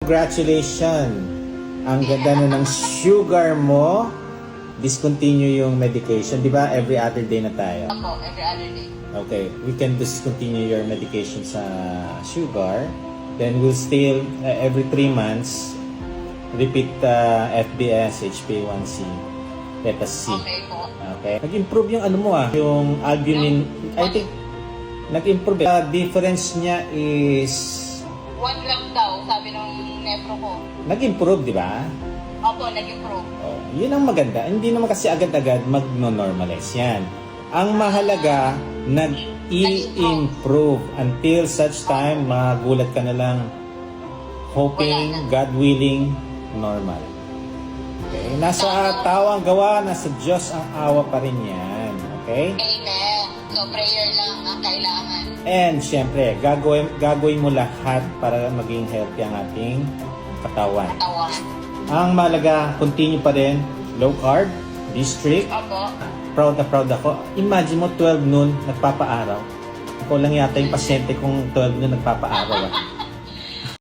Congratulations! Ang ganda na ng sugar mo. Discontinue yung medication. Di ba every other day na tayo? Ako, every other day. Okay, we can discontinue your medication sa sugar. Then we'll still, every 3 months, repeat FBS, HbA1c, Beta C. Okay po. Okay. Nag-improve yung ano mo yung albumin. I think, nag-improve. Difference niya is 1 gram daw, sabi ng nepro ko. nag-improve, di ba? Opo, nag-improve. Oh, yun ang maganda. Hindi naman kasi agad-agad mag-normalize yan. Ang mahalaga, nag-i-improve until such time magulat ka na lang, hoping, God willing, normal. Okay? Nasa tao ang gawa, nasa Diyos ang awa pa rin yan. Okay? Amen. So, prayer lang ang kailangan. And syempre, gagawin mo lahat para maging healthy ang ating katawan. Tawa. Ang mahalaga, continue pa rin, low carb, be strict. Opo. Proud na proud ako. Imagine mo 12 noon nagpapaaraw. Ako lang yata yung pasyente kong 12 noon nagpapaaraw.